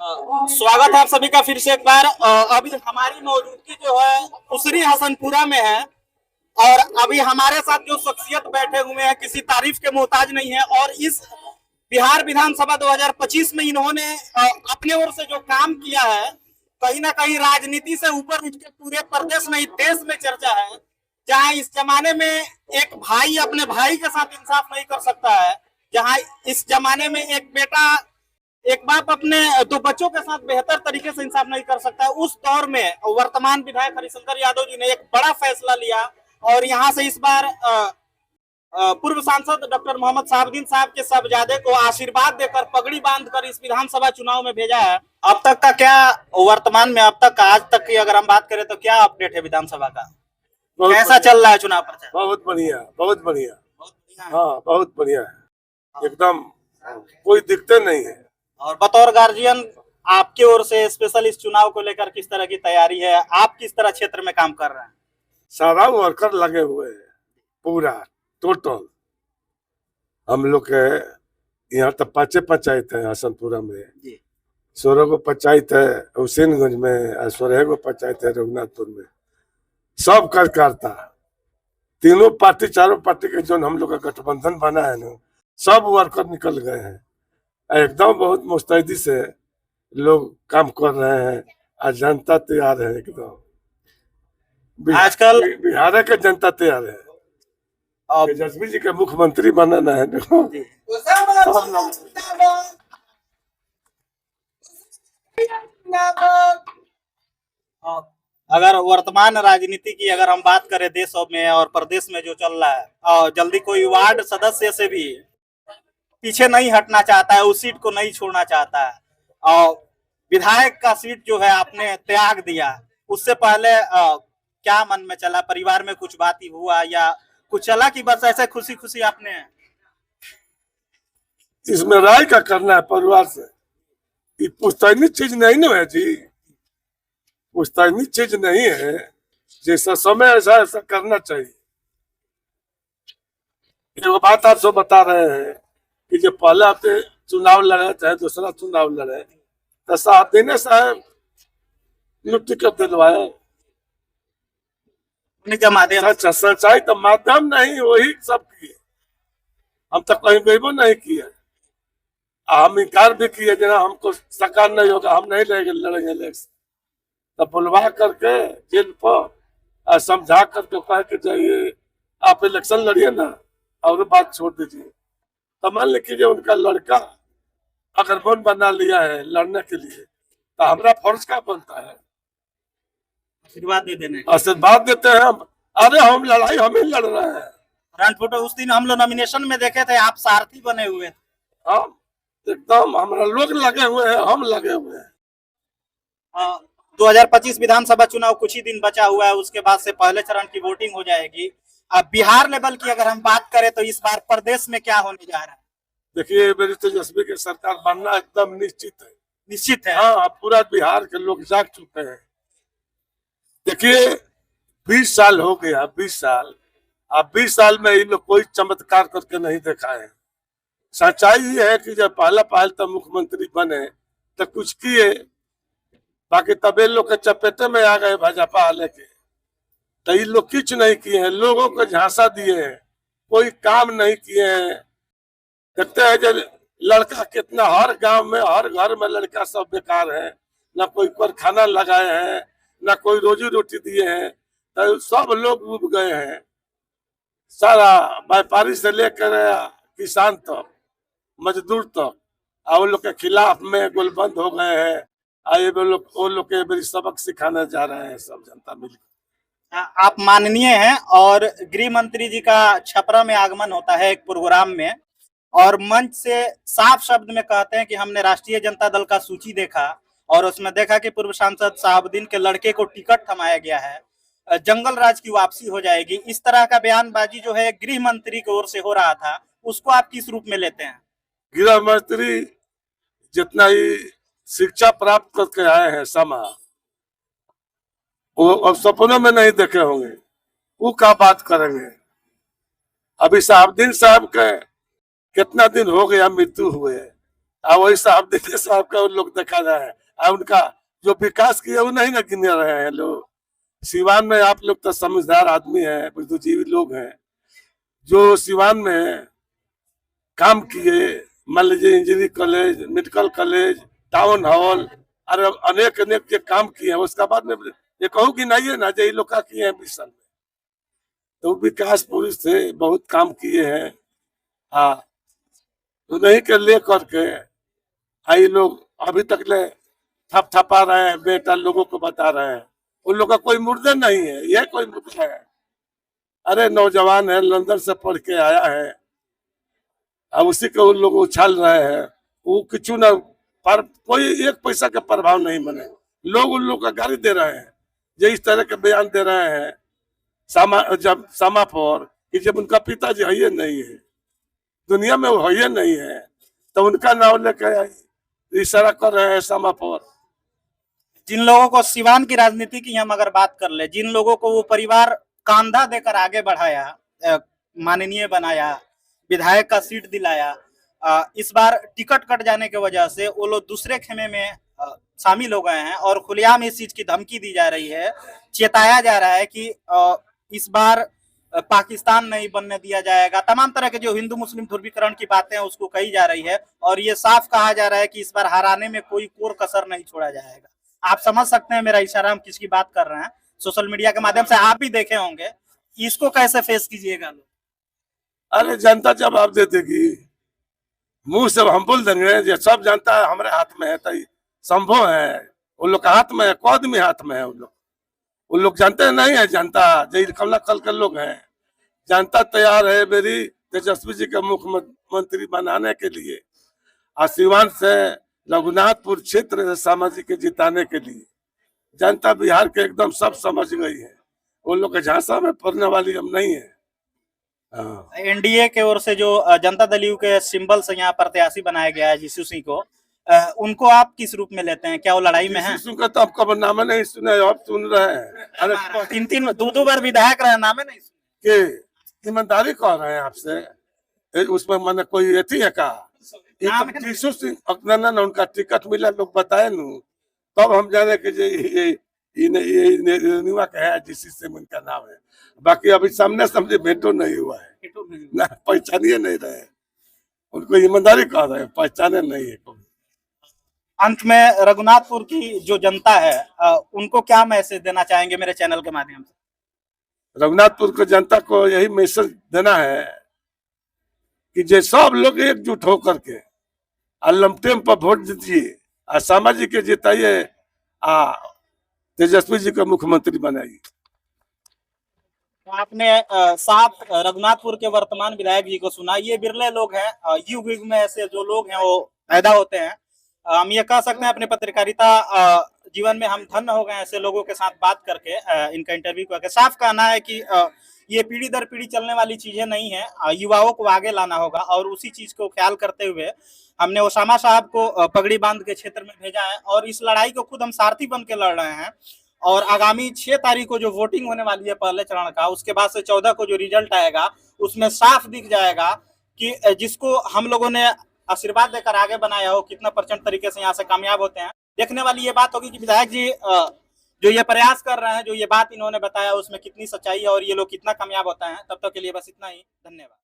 स्वागत है आप सभी का फिर से एक बार। अभी हमारी मौजूदगी जो है उसरी हसनपुरा में है और अभी हमारे साथ जो शख्सियत बैठे हुए हैं किसी तारीफ के मोहताज नहीं है। और इस बिहार विधानसभा 2025 में इन्होंने अपने ओर से जो काम किया है कहीं ना कहीं राजनीति से ऊपर उठ के पूरे प्रदेश नहीं देश में चर्चा है। जहां इस जमाने में एक भाई अपने भाई के साथ इंसाफ नहीं कर सकता है, जहां इस जमाने में एक बाप अपने दो बच्चों के साथ बेहतर तरीके से इंसाफ नहीं कर सकता है, उस दौर में वर्तमान विधायक हरिशंकर यादव जी ने एक बड़ा फैसला लिया और यहाँ से इस बार पूर्व सांसद डॉक्टर मोहम्मद साहबुद्दीन साहब के साहबजादे को आशीर्वाद देकर पगड़ी बांधकर इस विधानसभा चुनाव में भेजा है। अब तक का क्या वर्तमान में अब तक आज तक की अगर हम बात करें तो क्या अपडेट है विधानसभा का, कैसा चल रहा है चुनाव प्रचार? बहुत बढ़िया, बहुत बढ़िया। बहुत बढ़िया। हाँ, बहुत बढ़िया है, एकदम कोई दिक्कत नहीं है। और बतौर गार्जियन आपकी ओर से स्पेशल इस चुनाव को लेकर किस तरह की तैयारी है, आप किस तरह क्षेत्र में काम कर रहे हैं? सारा वर्कर लगे हुए हैं, पूरा टोटल। हम लोग के यहाँ तो 5 पंचायत है हसनपुरा में, 16 गो पंचायत है हुसैनगंज में और 16 गो पंचायत है रघुनाथपुर में। सब कार्यकर्ता तीनों पार्टी चारों पार्टी के जो हम लोग का गठबंधन बना है ना, सब वर्कर निकल गए हैं एकदम। बहुत मुस्तैदी से लोग काम कर रहे हैं और जनता तैयार है एकदम। आजकल बिहार के जनता तैयार है। तेजस्वी जी के मुख्यमंत्री बनाना है देखो। अगर वर्तमान राजनीति की अगर हम बात करें देश में और प्रदेश में जो चल रहा है, और जल्दी कोई वार्ड सदस्य से भी पीछे नहीं हटना चाहता है, उस सीट को नहीं छोड़ना चाहता है। और विधायक का सीट जो है आपने त्याग दिया, उससे पहले क्या मन में चला? परिवार में कुछ बात ही हुआ या कुछ चला कि बस ऐसे खुशी खुशी आपने? इसमें राय का करना है परिवार से। ये पुश्तैनी चीज नहीं ना है जी, पुश्तैनी चीज नहीं है। जैसा समय ऐसा ऐसा करना चाहिए। एक बात आप सब बता रहे हैं कि जो पहले आपने चुनाव लड़े चाहे दूसरा चुनाव लड़े तो साहब टिकट दिलवाए। सच्चाई तो माध्यम नहीं, वही सब किए। हम तो कहीं गए नहीं किए, हम इनकार भी किए जना हमको सरकार नहीं होगा, हम नहीं लड़ेंगे इलेक्शन। तो बुलवा करके जेल पर समझा करके कह के जाइए आप इलेक्शन लड़िए ना और बात छोड़ दीजिए। तो मान लीजिए उनका लड़का अगर मन बना लिया है लड़ने के लिए तो हमारा फर्ज क्या बनता है? आशीर्वाद दे देने, आशीर्वाद देते हैं हम। अरे हम लड़ाई हम ही लड़ रहे हैं। फ्रंट फोटो उस दिन हम लोग नॉमिनेशन में देखे थे, आप सारथी बने हुए थे। हम एकदम हमारा लोग लगे हुए हैं, हम लगे हुए हैं। 2025 विधानसभा चुनाव कुछ ही दिन बचा हुआ है, उसके बाद से पहले चरण की वोटिंग हो जाएगी। अब बिहार लेवल की अगर हम बात करें तो इस बार प्रदेश में क्या होने जा रहा है? देखिए, मेरी तेजस्वी की सरकार बनना एकदम निश्चित है। निश्चित है। हाँ, पूरा बिहार के लोग जाग चुके हैं। देखिए 20 साल हो गया, 20 साल। अब 20 साल में इन लोग कोई चमत्कार करके नहीं देखा है। सच्चाई ये है कि जब पहला तो मुख्यमंत्री बने तो कुछ किए, बाकी तब लोग के चपेटे में आ गए भाजपा लेके। तो ये लोग कुछ नहीं किए हैं, लोगों को झांसा दिए हैं, कोई काम नहीं किए हैं। देखते हैं जब लड़का कितना हर गांव में हर घर में लड़का सब बेकार है, ना कोई कारखाना लगाए हैं, ना कोई रोजी रोटी दिए हैं। तो सब लोग डूब गए हैं, सारा व्यापारी से लेकर किसान तक मजदूर तक। और लोग के खिलाफ में गोलबंद हो गए हैं। वो लोग के सबक सिखाने जा रहे हैं सब जनता मिलकर। आप माननीय हैं और गृह मंत्री जी का छपरा में आगमन होता है एक प्रोग्राम में, और मंच से साफ शब्द में कहते हैं कि हमने राष्ट्रीय जनता दल का सूची देखा और उसमें देखा कि पूर्व सांसद साहबुद्दीन के लड़के को टिकट थमाया गया है, जंगल राज की वापसी हो जाएगी। इस तरह का बयानबाजी जो है गृह मंत्री की ओर से हो रहा था, उसको आप किस रूप में लेते हैं? गृह मंत्री जितना ही शिक्षा प्राप्त करके आए हैं समा, वो अब सपनों में नहीं देखे होंगे, वो क्या बात करेंगे। अभी साहबुद्दीन साहब के कितना दिन हो गया मृत्यु हुए, और वही साहब दिल्ली साहब का उन लोग देखा रहा है, और उनका जो विकास किया वो नहीं ना गिने रहे हैं लोग। सिवान में आप लोग तो समझदार आदमी है, बुद्धिजीवी लोग हैं, जो सिवान में काम किए, मान लीजिए engineering college, medical college, town hall, और अनेक अनेक के काम किए हैं। उसका बाद में ये कहूँ कि नहीं है ना जो ये लोग का किए हैं 20 साल में, तो विकास पुरुष थे, बहुत काम किए हैं। हाँ, उन्हीं के ले करके आई लोग अभी तक ले थपथपा रहे हैं, बेटा लोगों को बता रहे हैं। उन लोग का कोई मुर्दा नहीं है, यह कोई मुर्दा है। अरे नौजवान है, लंदन से पढ़ के आया है, अब उसी को उन लोग उछाल रहे हैं। वो कुछ ना पर कोई एक पैसा का प्रभाव नहीं बने। लोग उन लोग का गाली दे रहे हैं, जो इस तरह के बयान दे रहे हैं जब समा पर कि जब उनका पिताजी है ही नहीं है, दुनिया में वो है नहीं है, तो उनका नाम लेकर इशारा कर रहे हैं समा पर। जिन लोगों को सिवान की राजनीति की हम अगर बात कर ले, जिन लोगों को वो परिवार कांधा देकर आगे बढ़ाया, माननीय बनाया, विधायक का सीट दिलाया, इस बार टिकट कट जाने की वजह से वो लोग दूसरे खेमे में शामिल हो गए हैं और खुलेआम इस चीज की धमकी दी जा रही है, चेताया जा रहा है कि इस बार पाकिस्तान नहीं बनने दिया जाएगा। तमाम तरह के जो हिंदू मुस्लिम ध्रुवीकरण की बातें हैं उसको कही जा रही है और ये साफ कहा जा रहा है कि इस बार हराने में कोई कोर कसर नहीं छोड़ा जाएगा। आप समझ सकते हैं मेरा इशारा, हम किसकी बात कर रहे हैं। सोशल मीडिया के माध्यम से आप भी देखे होंगे, इसको कैसे फेस कीजिएगा? अरे जनता जवाब दे देगी, मुंह से हम बोल देंगे जो सब जानता है हमारे हाथ में है, तो संभव है उन लोग का हाथ में है, को आदमी हाथ में है। उन लोग जानते नहीं है, जनता जो कमला कल के लोग हैं, जनता तैयार है मेरी तेजस्वी जी का मुख्यमंत्री बनाने के लिए, सिवान से रघुनाथपुर क्षेत्र से सामाजिक के जिताने के लिए। जनता बिहार के एकदम सब समझ गई है, उन लोग के झांसा में पड़ने वाली हम नहीं है। एनडीए के ओर से जो जनता दल यू के सिंबल से यहाँ प्रत्याशी बनाया गया है जीसू सिंह को, उनको आप किस रूप में लेते हैं? क्या वो लड़ाई में है? जीसू का तो आपका नाम नहीं सुने, आप सुन रहे हैं। अरे तीन दो बार विधायक रहे, नाम नहीं सुने के ईमानदारी कह रहे हैं आपसे, उसमें मैंने कोई एथी है का जीसू सिंह ना उनका टिकट मिला, लोग बताए नू, तब हम जाने के निवा का है जिसी से उनका नाम है। बाकी अभी सामने समझे भेंटो नहीं हुआ है, ना पहचानिए नहीं रहे, उनको ईमानदारी कह रहे हैं, पहचाने नहीं है। अंत में रघुनाथपुर की जो जनता है उनको क्या मैसेज देना चाहेंगे मेरे चैनल के माध्यम से? रघुनाथपुर को जनता को यही मैसेज देना है कि जे सब लोग एकजुट होकर के लमटेम पर वोट दीजिए, सामाजिक के जिताइए, तेजस्वी जी को मुख्यमंत्री बनाइए। आपने साफ रघुनाथपुर के वर्तमान विधायक जी को सुना। ये बिरले लोग हैं, युग युग में ऐसे जो लोग हैं वो पैदा होते हैं। हम ये कह सकते हैं अपने पत्रकारिता जीवन में हम धन्य हो गए ऐसे लोगों के साथ बात करके, इनका इंटरव्यू करके। साफ कहना है कि ये पीढ़ी दर पीढ़ी चलने वाली चीजें नहीं है, युवाओं को आगे लाना होगा और उसी चीज को ख्याल करते हुए हमने ओसामा साहब को पगड़ी बांध के क्षेत्र में भेजा है और इस लड़ाई को खुद हम सारथी बन के लड़ रहे हैं। और आगामी 6 तारीख को जो वोटिंग होने वाली है पहले चरण का, उसके बाद से 14 को जो रिजल्ट आएगा उसमें साफ दिख जाएगा कि जिसको हम लोगों ने आशीर्वाद देकर आगे बनाया हो कितना % तरीके से यहाँ से कामयाब होते हैं। देखने वाली ये बात होगी कि विधायक जी जो ये प्रयास कर रहे हैं, जो ये बात इन्होंने बताया उसमें कितनी सच्चाई है और ये लोग कितना कामयाब होता है। तब तक के लिए बस इतना ही, धन्यवाद।